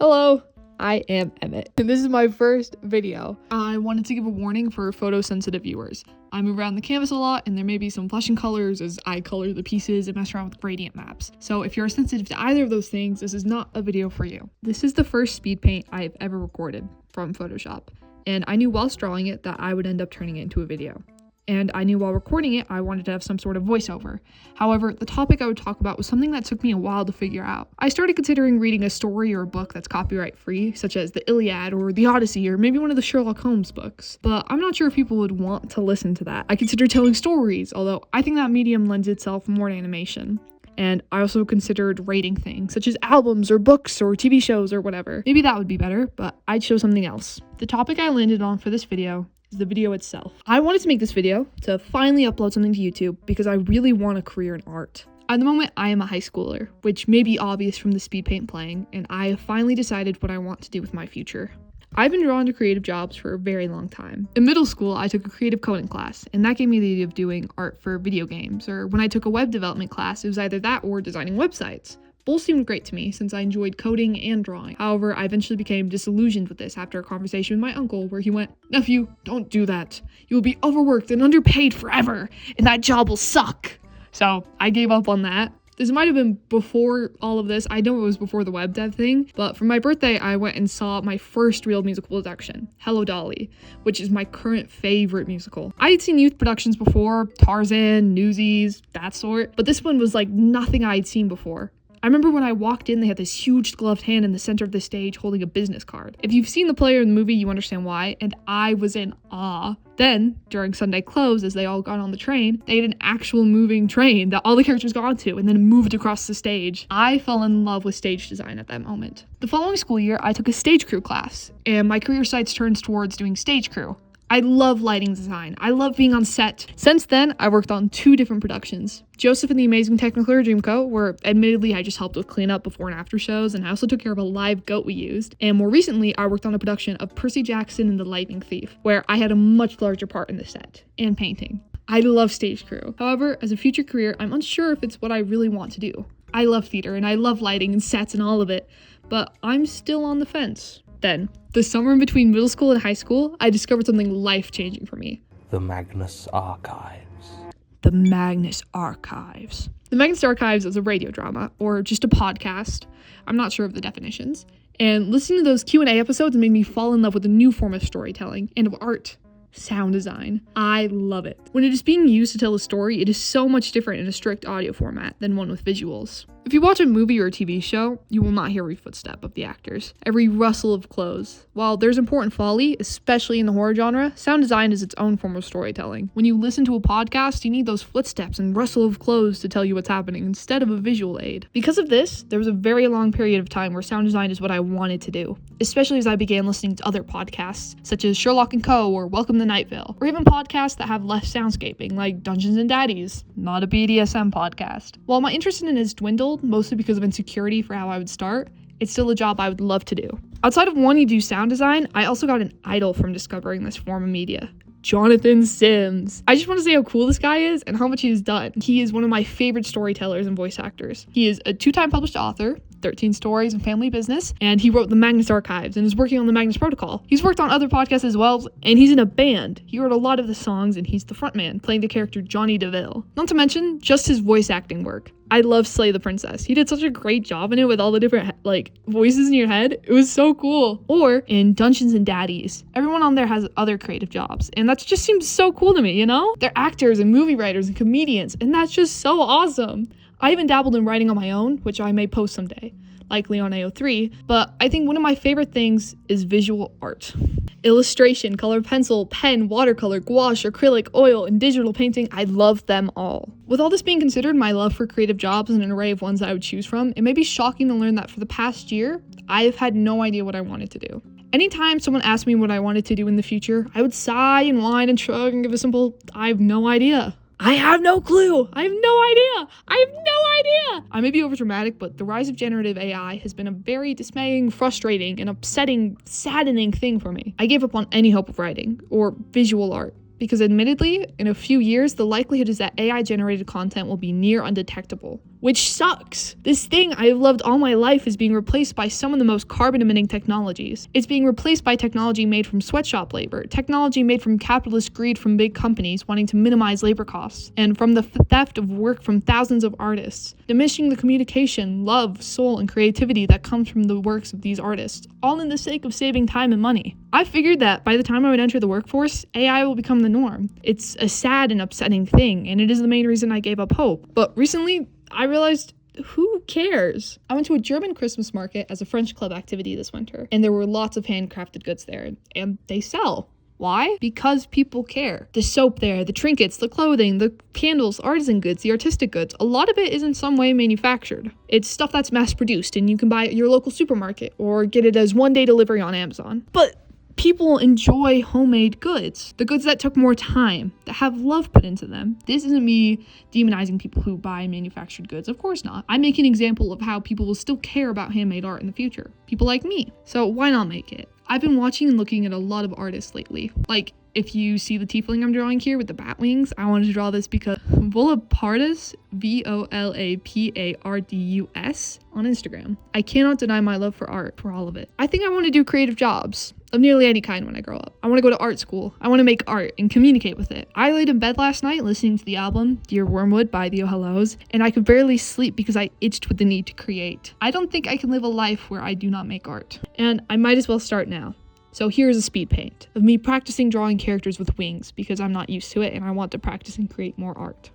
Hello, I am Emmett, and this is my first video. I wanted to give a warning for photosensitive viewers. I move around the canvas a lot, and there may be some flashing colors as I color the pieces and mess around with gradient maps. So if you're sensitive to either of those things, this is not a video for you. This is the first speed paint I've ever recorded from Photoshop, and I knew whilst drawing it that I would end up turning it into a video. And I knew while recording it, I wanted to have some sort of voiceover. However, the topic I would talk about was something that took me a while to figure out. I started considering reading a story or a book that's copyright free, such as the Iliad or the Odyssey or maybe one of the Sherlock Holmes books. But I'm not sure if people would want to listen to that. I consider telling stories, although I think that medium lends itself more to animation. And I also considered rating things, such as albums or books or TV shows or whatever. Maybe that would be better, but I'd chose something else. The topic I landed on for this video is the video itself. I wanted to make this video to finally upload something to YouTube because I really want a career in art. At the moment, I am a high schooler, which may be obvious from the speed paint playing, and I have finally decided what I want to do with my future. I've been drawn to creative jobs for a very long time. In middle school, I took a creative coding class, and that gave me the idea of doing art for video games, or when I took a web development class, it was either that or designing websites. Both seemed great to me since I enjoyed coding and drawing. However, I eventually became disillusioned with this after a conversation with my uncle where he went, "Nephew, don't do that. You will be overworked and underpaid forever, and that job will suck." So I gave up on that. This might have been before all of this. I know it was before the web dev thing, but for my birthday, I went and saw my first real musical production, Hello Dolly, which is my current favorite musical. I had seen youth productions before, Tarzan, Newsies, that sort, but this one was like nothing I had seen before. I remember when I walked in, they had this huge gloved hand in the center of the stage holding a business card. If you've seen the player in the movie, you understand why, and I was in awe. Then, during Sunday close, as they all got on the train, they had an actual moving train that all the characters got onto and then moved across the stage. I fell in love with stage design at that moment. The following school year, I took a stage crew class, and my career sights turned towards doing stage crew. I love lighting design. I love being on set. Since then, I worked on 2 different productions. Joseph and the Amazing Technicolor Dreamcoat, where admittedly I just helped with cleanup before and after shows, and I also took care of a live goat we used. And more recently, I worked on a production of Percy Jackson and the Lightning Thief, where I had a much larger part in the set and painting. I love stage crew. However, as a future career, I'm unsure if it's what I really want to do. I love theater and I love lighting and sets and all of it, but I'm still on the fence. Then, the summer in between middle school and high school, I discovered something life-changing for me. The Magnus Archives. The Magnus Archives. The Magnus Archives is a radio drama, or just a podcast. I'm not sure of the definitions. And listening to those Q&A episodes made me fall in love with a new form of storytelling and of art. Sound design. I love it. When it is being used to tell a story, it is so much different in a strict audio format than one with visuals. If you watch a movie or a TV show, you will not hear every footstep of the actors, every rustle of clothes. While there's important foley, especially in the horror genre, sound design is its own form of storytelling. When you listen to a podcast, you need those footsteps and rustle of clothes to tell you what's happening instead of a visual aid. Because of this, there was a very long period of time where sound design is what I wanted to do, especially as I began listening to other podcasts, such as Sherlock & Co. or Welcome to Night Vale, or even podcasts that have less soundscaping, like Dungeons & Daddies, not a BDSM podcast. While my interest in it has dwindled, mostly because of insecurity for how I would start, it's still a job I would love to do. Outside of wanting to do sound design, I also got an idol from discovering this form of media. Jonathan Sims. I just want to say how cool this guy is and how much he has done. He is one of my favorite storytellers and voice actors. He is a 2-time published author, 13 Stories and Family Business, and he wrote the Magnus Archives and is working on the Magnus Protocol. He's worked on other podcasts as well, and he's in a band. He wrote a lot of the songs, and he's the frontman, playing the character Johnny DeVille. Not to mention, just his voice acting work. I love Slay the Princess. He did such a great job in it with all the different, voices in your head. It was so cool. Or in Dungeons and Daddies. Everyone on there has other creative jobs, and that just seems so cool to me, you know? They're actors and movie writers and comedians, and that's just so awesome. I even dabbled in writing on my own, which I may post someday, likely on AO3, but I think one of my favorite things is visual art. Illustration, color pencil, pen, watercolor, gouache, acrylic, oil, and digital painting, I love them all. With all this being considered, my love for creative jobs and an array of ones that I would choose from, it may be shocking to learn that for the past year, I have had no idea what I wanted to do. Anytime someone asked me what I wanted to do in the future, I would sigh and whine and shrug and give a simple, I have no idea. I have no clue. I have no idea. I may be overdramatic, but the rise of generative AI has been a very dismaying, frustrating, and upsetting, saddening thing for me. I gave up on any hope of writing or visual art. because admittedly, in a few years, the likelihood is that AI-generated content will be near undetectable. which sucks. This thing I've loved all my life is being replaced by some of the most carbon-emitting technologies. It's being replaced by technology made from sweatshop labor, technology made from capitalist greed from big companies wanting to minimize labor costs, and from the theft of work from thousands of artists, diminishing the communication, love, soul, and creativity that comes from the works of these artists, all in the sake of saving time and money. I figured that by the time I would enter the workforce, AI will become the norm. It's a sad and upsetting thing, and it is the main reason I gave up hope. But recently, I realized, who cares? I went to a German Christmas market as a French club activity this winter, and there were lots of handcrafted goods there, and they sell. Why? Because people care. The soap there, the trinkets, the clothing, the candles, artisan goods, the artistic goods, a lot of it is in some way manufactured. It's stuff that's mass-produced, and you can buy it at your local supermarket, or get it as one-day delivery on Amazon. But people enjoy homemade goods, the goods that took more time, that have love put into them. This isn't me demonizing people who buy manufactured goods, of course not. I'm making an example of how people will still care about handmade art in the future. People like me. So why not make it? I've been watching and looking at a lot of artists lately. Like, if you see the tiefling I'm drawing here with the bat wings, I wanted to draw this because Volapardus, Volapardus, on Instagram. I cannot deny my love for art, for all of it. I think I want to do creative jobs of nearly any kind when I grow up. I want to go to art school. I want to make art and communicate with it. I laid in bed last night listening to the album Dear Wormwood by the Oh Hellos, and I could barely sleep because I itched with the need to create. I don't think I can live a life where I do not make art. And I might as well start now. So here's a speed paint of me practicing drawing characters with wings because I'm not used to it and I want to practice and create more art.